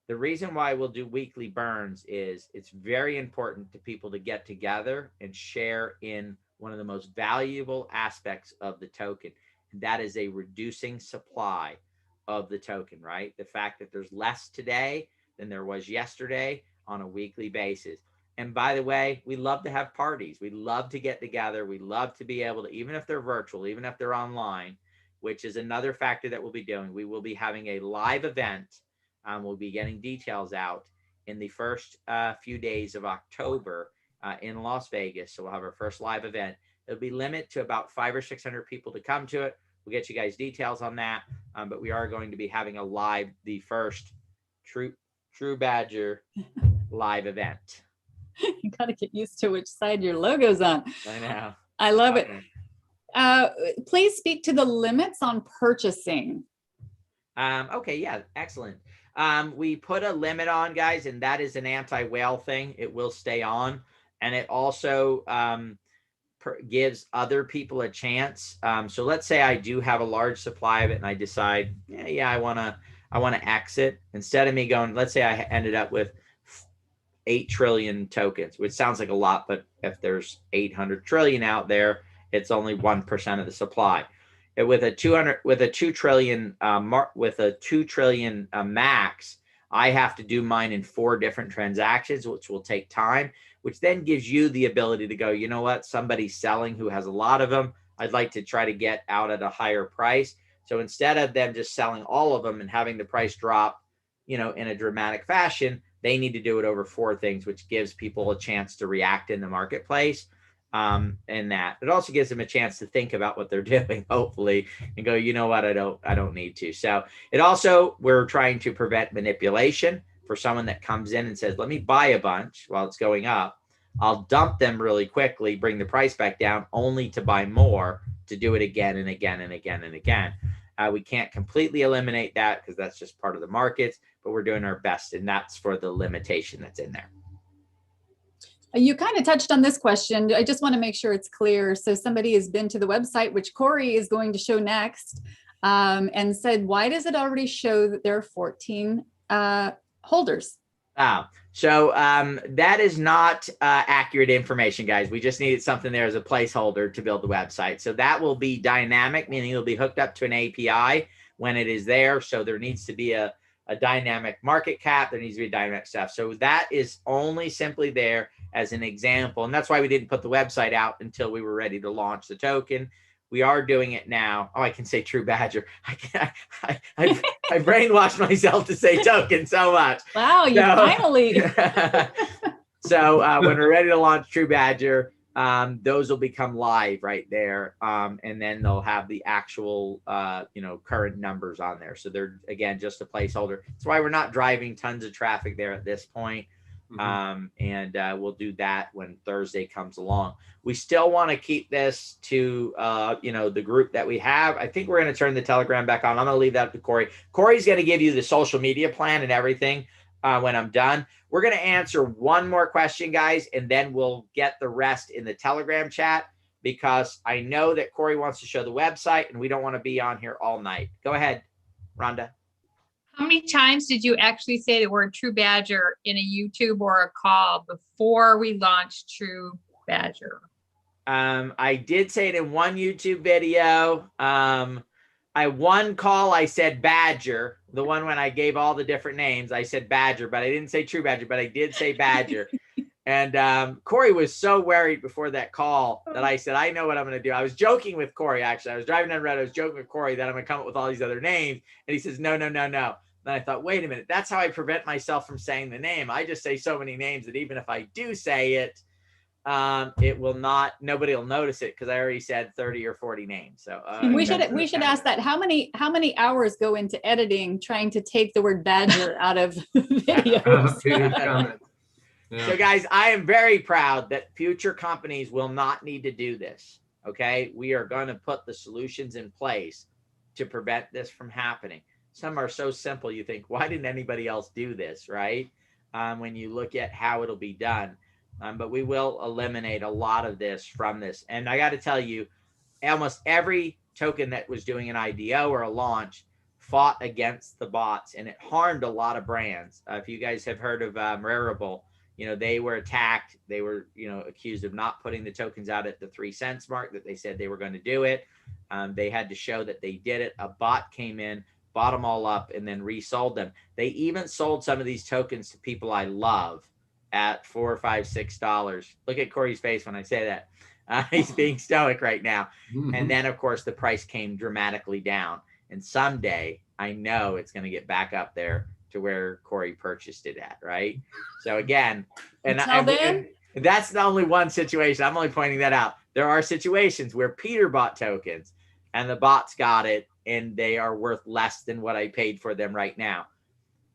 The reason why we'll do weekly burns is it's very important to people to get together and share in one of the most valuable aspects of the token. And that is a reducing supply of the token, right? The fact that there's less today than there was yesterday on a weekly basis. And by the way, we love to have parties. We love to get together. We love to be able to, even if they're virtual, even if they're online, which is another factor that we'll be doing. We will be having a live event. We'll be getting details out in the first few days of October in Las Vegas. So we'll have our first live event. It'll be limited to about 500 or 600 people to come to it. We'll get you guys details on that. But we are going to be having the first TruBadger live event. You got to get used to which side your logo's on. I know. I love it. Please speak to the limits on purchasing. Okay, yeah, excellent. We put a limit on, guys, and that is an anti-whale thing. It will stay on, and it also gives other people a chance. So let's say I do have a large supply of it, and I decide, yeah, I want to exit. Instead of me going, let's say I ended up with 8 trillion tokens, which sounds like a lot, but if there's 800 trillion out there, it's only 1% of the supply. With a 2 trillion max, I have to do mine in 4 different transactions, which will take time, which then gives you the ability to go, you know what, somebody's selling who has a lot of them. I'd like to try to get out at a higher price. So instead of them just selling all of them and having the price drop, in a dramatic fashion, they need to do it over 4 things, which gives people a chance to react in the marketplace. And that it also gives them a chance to think about what they're doing, hopefully, and go, you know what, I don't need to. So it also, we're trying to prevent manipulation for someone that comes in and says, let me buy a bunch while it's going up. I'll dump them really quickly, bring the price back down, only to buy more, to do it again and again and again and again. We can't completely eliminate that because that's just part of the markets, but we're doing our best, and that's for the limitation that's in there. You kind of touched on this question. I just want to make sure it's clear. So somebody has been to the website, which Corey is going to show next, and said, why does it already show that there are 14 holders? So that is not accurate information, guys. We just needed something there as a placeholder to build the website. So that will be dynamic, meaning it'll be hooked up to an API when it is there. So there needs to be a dynamic market cap. There needs to be dynamic stuff. So that is only simply there as an example. And that's why we didn't put the website out until we were ready to launch the token. We are doing it now. Oh, I can say TruBadger. I brainwashed myself to say token so much. Wow, you finally. So when we're ready to launch TruBadger, those will become live right there. And then they'll have the actual, current numbers on there. So they're, again, just a placeholder. That's why we're not driving tons of traffic there at this point. And we'll do that when Thursday comes along. We still want to keep this to, the group that we have. I think we're going to turn the Telegram back on. I'm going to leave that up to Corey. Corey's going to give you the social media plan and everything when I'm done. We're going to answer one more question, guys, and then we'll get the rest in the Telegram chat, because I know that Corey wants to show the website and we don't want to be on here all night. Go ahead, Rhonda. How many times did you actually say the word TruBadger in a YouTube or a call before we launched TruBadger? I did say it in one YouTube video. One call, I said Badger. The one when I gave all the different names, I said Badger, but I didn't say TruBadger, but I did say Badger. And Corey was so worried before that call that I said, I know what I'm going to do. I was joking with Corey, actually. I was driving down the road. I was joking with Corey that I'm going to come up with all these other names. And he says, no. Then I thought, wait a minute. That's how I prevent myself from saying the name. I just say so many names that even if I do say it, it will not, nobody will notice it because I already said 30 or 40 names. So we should ask that. How many hours go into editing trying to take the word badger out of videos? Yeah. So guys, I am very proud that future companies will not need to do this. Okay. We are going to put the solutions in place to prevent this from happening. Some are so simple. You think, why didn't anybody else do this? Right. When you look at how it'll be done. But we will eliminate a lot of this from this. And I got to tell you, almost every token that was doing an IDO or a launch fought against the bots, and it harmed a lot of brands. If you guys have heard of Rarible, they were attacked. They were, accused of not putting the tokens out at the 3 cents mark that they said they were going to do it. They had to show that they did it. A bot came in, bought them all up, and then resold them. They even sold some of these tokens to people I love at $4, $5, $6. Look at Corey's face when I say that. He's being stoic right now. And then, of course, the price came dramatically down. And someday, I know it's going to get back up there to where Corey purchased it at, right? So again, and that's the only one situation. I'm only pointing that out. There are situations where Peter bought tokens and the bots got it, and they are worth less than what I paid for them right now.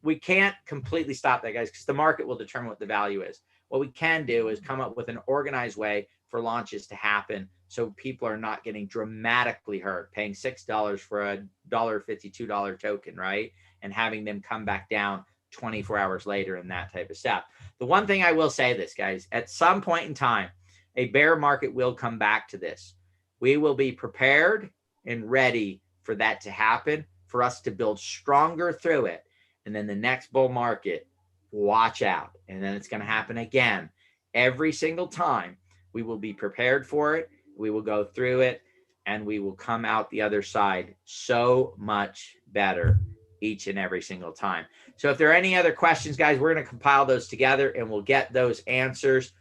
we can't completely stop that, guys, because the market will determine what the value is. What we can do is come up with an organized way for launches to happen so people are not getting dramatically hurt, paying $6 for a $52 token, right? And having them come back down 24 hours later and that type of stuff. The one thing I will say this, guys, at some point in time, a bear market will come back to this. We will be prepared and ready for that to happen, for us to build stronger through it. And then the next bull market, watch out. And then it's going to happen again. Every single time, we will be prepared for it. We will go through it, and we will come out the other side so much better each and every single time. So if there are any other questions, guys, we're going to compile those together, and we'll get those answers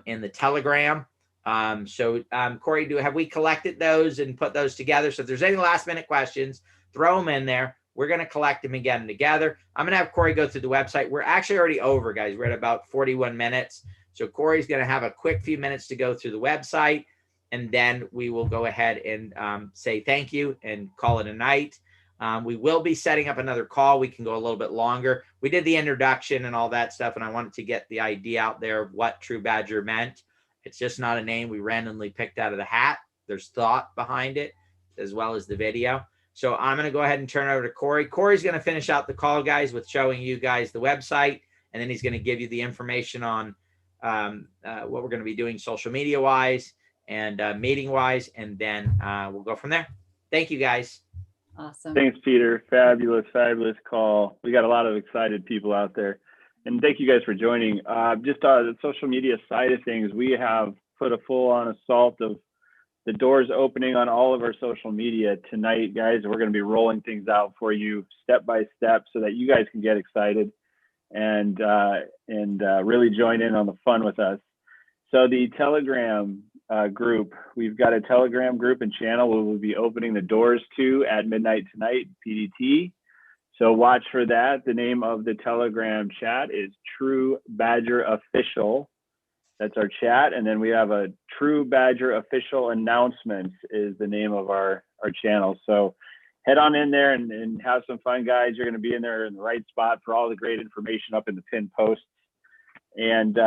in the Telegram. Corey, have we collected those and put those together? So if there's any last minute questions, throw them in there. We're going to collect them and get them together. I'm going to have Corey go through the website. We're actually already over, guys. We're at about 41 minutes. So Corey's going to have a quick few minutes to go through the website, and then we will go ahead and say thank you and call it a night. We will be setting up another call. We can go a little bit longer. We did the introduction and all that stuff, and I wanted to get the idea out there of what TruBadger meant. It's just not a name we randomly picked out of the hat. There's thought behind it, as well as the video. So I'm going to go ahead and turn it over to Corey. Corey's going to finish out the call, guys, with showing you guys the website, and then he's going to give you the information on what we're going to be doing social media wise and meeting wise, and then we'll go from there. Thank you, guys. Awesome. Thanks, Peter. Fabulous, fabulous call. We got a lot of excited people out there. And thank you guys for joining. Just on the social media side of things, we have put a full-on assault of the doors opening on all of our social media tonight, guys. We're going to be rolling things out for you step by step so that you guys can get excited and really join in on the fun with us. So the Telegram group, we've got a Telegram group and channel we will be opening the doors to at midnight tonight, PDT. So watch for that. The name of the Telegram chat is TruBadger Official. That's our chat. And then we have a TruBadger Official Announcements is the name of our channel. So head on in there and have some fun, guys. You're going to be in there in the right spot for all the great information up in the pinned posts. And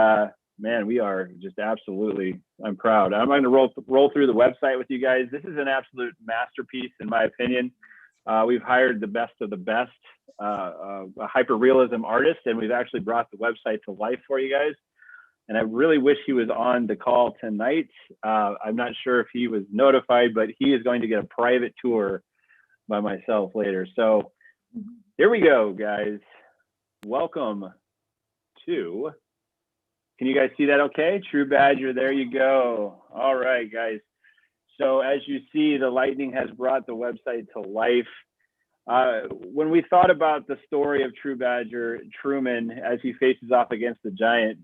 man, we are just absolutely, I'm proud. I'm going to roll through the website with you guys. This is an absolute masterpiece, in my opinion. We've hired the best of the best, a hyper-realism artist, and we've actually brought the website to life for you guys. And I really wish he was on the call tonight. I'm not sure if he was notified, but he is going to get a private tour by myself later. So here we go, guys. Welcome to, can you guys see that okay? TruBadger, there you go. All right, guys. So as you see, the lightning has brought the website to life. When we thought about the story of TruBadger, Truman, as he faces off against the giant,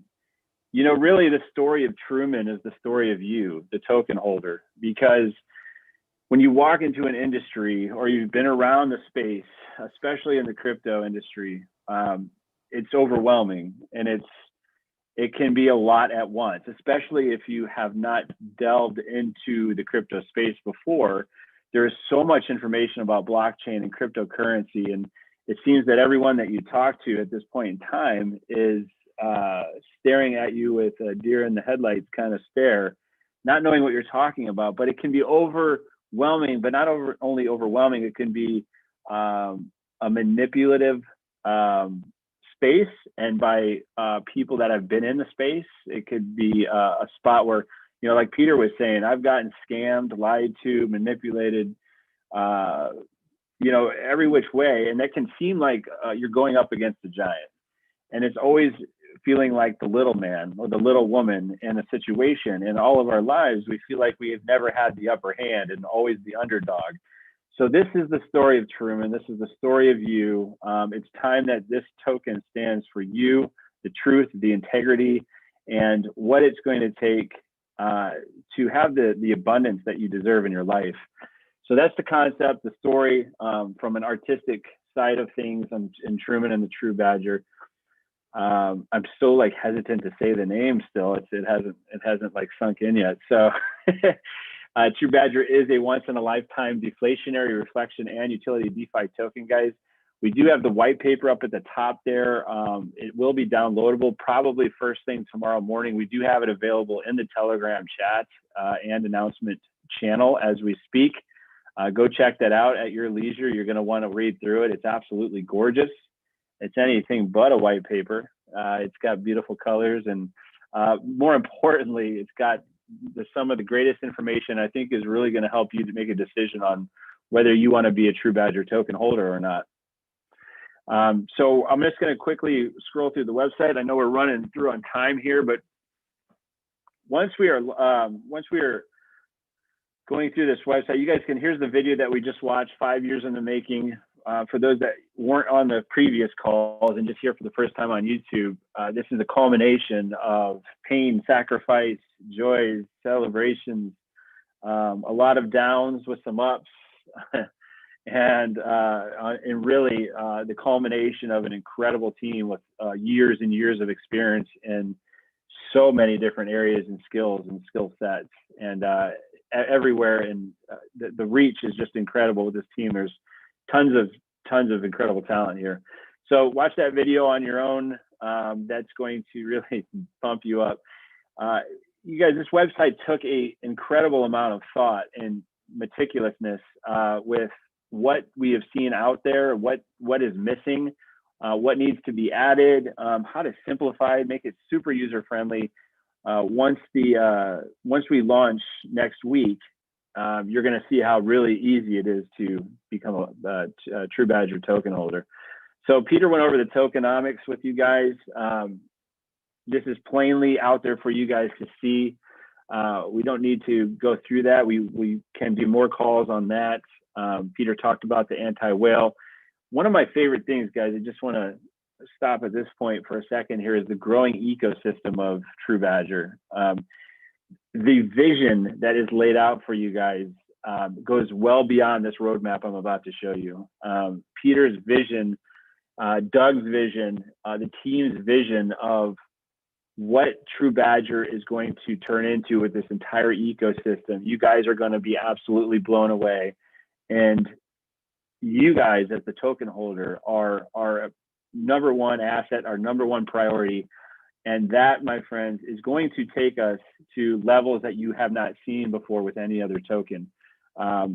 you know, really the story of Truman is the story of you, the token holder, because when you walk into an industry or you've been around the space, especially in the crypto industry, it's overwhelming, and it can be a lot at once, especially if you have not delved into the crypto space before. There is so much information about blockchain and cryptocurrency, and it seems that everyone that you talk to at this point in time is staring at you with a deer in the headlights kind of stare, not knowing what you're talking about. But it can be overwhelming, but not only overwhelming, it can be a manipulative space, and by people that have been in the space. It could be a spot where, you know, like Peter was saying, I've gotten scammed, lied to, manipulated, you know, every which way, and that can seem like you're going up against a giant, and it's always feeling like the little man or the little woman in a situation. In all of our lives, we feel like we have never had the upper hand and always the underdog. So this is the story of Truman. This is the story of you. It's time that this token stands for you, the truth, the integrity, and what it's going to take to have the abundance that you deserve in your life. So that's the concept, the story from an artistic side of things in Truman and the TruBadger. I'm still like hesitant to say the name still. It hasn't like sunk in yet. So TruBadger is a once in a lifetime deflationary reflection and utility DeFi token, guys. We do have the white paper up at the top there. It will be downloadable probably first thing tomorrow morning. We do have it available in the Telegram chat and announcement channel as we speak. Go check that out at your leisure. You're going to want to read through it. It's absolutely gorgeous. It's anything but a white paper. It's got beautiful colors, and more importantly, it's got some of the greatest information I think is really going to help you to make a decision on whether you want to be a TruBadger token holder or not. So I'm just going to quickly scroll through the website. I know we're running through on time here, but once we are going through this website, you guys can, here's the video that we just watched, 5 years in the making. For those that weren't on the previous calls and just here for the first time on YouTube, this is a culmination of pain, sacrifice, joys, celebrations, a lot of downs with some ups, and really the culmination of an incredible team with years and years of experience in so many different areas and skills and skill sets, and everywhere. And the reach is just incredible with this team. There's tons of incredible talent here. So watch that video on your own. That's going to really pump you up. You guys, this website took an incredible amount of thought and meticulousness with what we have seen out there, what is missing, what needs to be added, how to simplify it, make it super user friendly. Once we launch next week, you're going to see how really easy it is to become a TruBadger token holder. So Peter went over the tokenomics with you guys. This is plainly out there for you guys to see. We don't need to go through that. We can do more calls on that. Peter talked about the anti-whale. One of my favorite things, guys, I just want to stop at this point for a second here, is the growing ecosystem of TruBadger. The vision that is laid out for you guys goes well beyond this roadmap I'm about to show you. Peter's vision, Doug's vision, the team's vision of what TruBadger is going to turn into with this entire ecosystem. You guys are going to be absolutely blown away. And you guys as the token holder are our number one asset, our number one priority. And that, my friends, is going to take us to levels that you have not seen before with any other token. A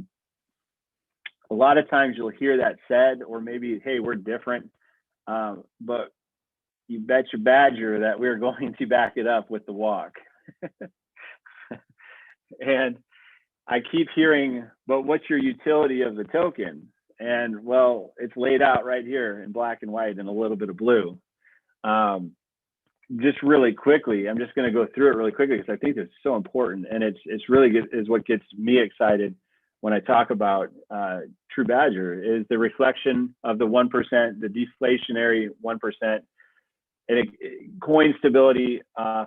lot of times you'll hear that said, or maybe, hey, we're different. But you bet your badger that we're going to back it up with the walk. And I keep hearing, but what's your utility of the token? And well, it's laid out right here in black and white and a little bit of blue. Just really quickly, I'm just going to go through it really quickly because I think it's so important, and it's really good, is what gets me excited when I talk about TruBadger, is the reflection of the 1%, the deflationary 1%, and coin stability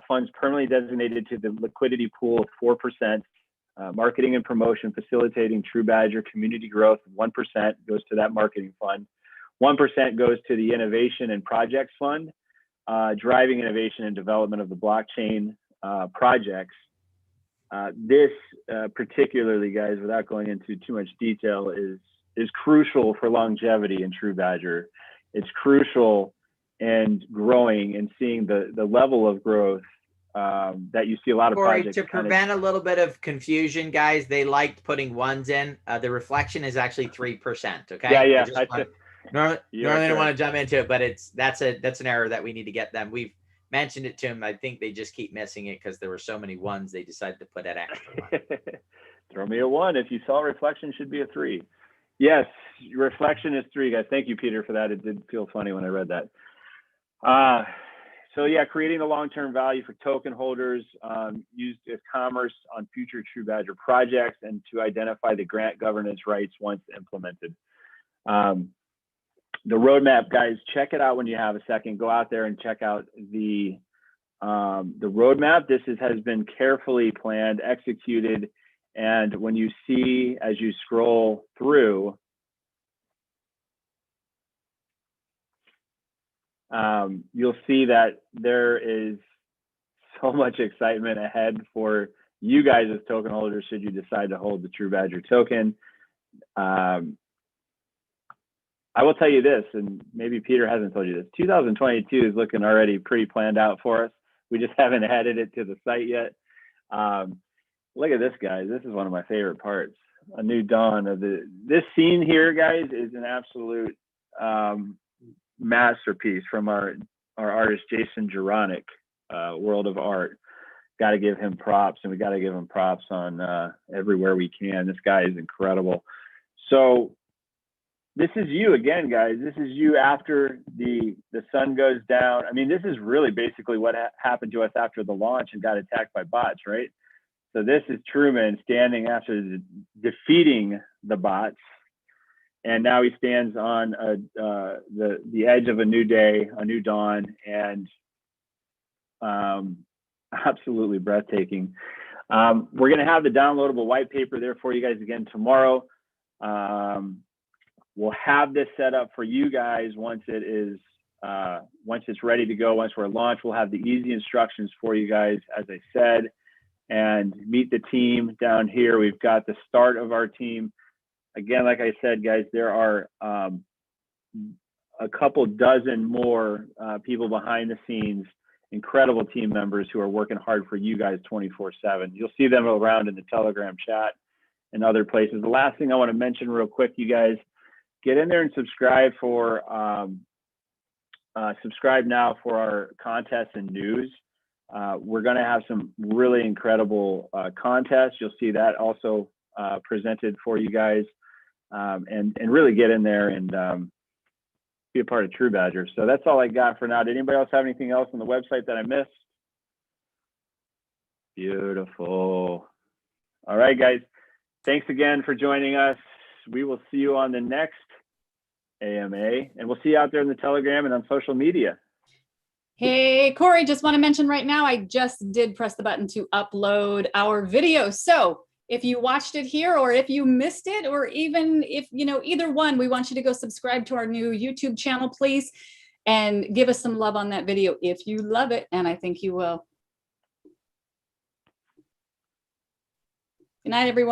funds permanently designated to the liquidity pool of 4%. Marketing and promotion facilitating TruBadger community growth, 1% goes to that marketing fund. 1% goes to the innovation and projects fund, driving innovation and development of the blockchain projects. This particularly, guys, without going into too much detail, is crucial for longevity in TruBadger. It's crucial and growing and seeing the level of growth that you see a lot of Corey, projects. to prevent a little bit of confusion, guys, they liked putting ones in. The reflection is actually 3%. Okay. Yeah. Normally I don't want to jump into it, but that's an error that we need to get them. We've mentioned it to them. I think they just keep missing it because there were so many ones they decided to put at extra. Throw me a 1. If you saw reflection, should be a 3. Yes, reflection is 3, guys. Thank you, Peter, for that. It did feel funny when I read that. So yeah, creating the long-term value for token holders, used as commerce on future TruBadger projects, and to identify the grant governance rights once implemented. The roadmap, guys, check it out when you have a second. Go out there and check out the roadmap. This has been carefully planned, executed, and when you see, as you scroll through, you'll see that there is so much excitement ahead for you guys as token holders should you decide to hold the TruBadger token. I will tell you this, and maybe Peter hasn't told you this. 2022 is looking already pretty planned out for us. We just haven't added it to the site yet. Look at this, guys. This is one of my favorite parts. A new dawn of this scene here, guys, is an absolute masterpiece from our artist Jason Juronic, World of Art. Got to give him props, and we got to give him props on everywhere we can. This guy is incredible. So this is you again, guys. This is you after the sun goes down. I mean, this is really basically what happened to us after the launch and got attacked by bots, right? So this is Truman standing after defeating the bots, and now he stands on the edge of a new day, a new dawn, and absolutely breathtaking. We're going to have the downloadable white paper there for you guys again tomorrow. We'll have this set up for you guys once it's ready to go. Once we're launched, we'll have the easy instructions for you guys, as I said, and meet the team down here. We've got the start of our team. Again, like I said, guys, there are a couple dozen more people behind the scenes, incredible team members who are working hard for you guys 24/7. You'll see them around in the Telegram chat and other places. The last thing I want to mention real quick, you guys, get in there and subscribe now for our contests and news. We're going to have some really incredible contests. You'll see that also presented for you guys, and really get in there and be a part of TruBadger. So that's all I got for now. Did anybody else have anything else on the website that I missed? Beautiful. All right, guys. Thanks again for joining us. We will see you on the next AMA, and we'll see you out there in the Telegram and on social media. Hey, Corey, just want to mention right now, I just did press the button to upload our video. So if you watched it here, or if you missed it, or even if, either one, we want you to go subscribe to our new YouTube channel, please, and give us some love on that video if you love it. And I think you will. Good night, everyone.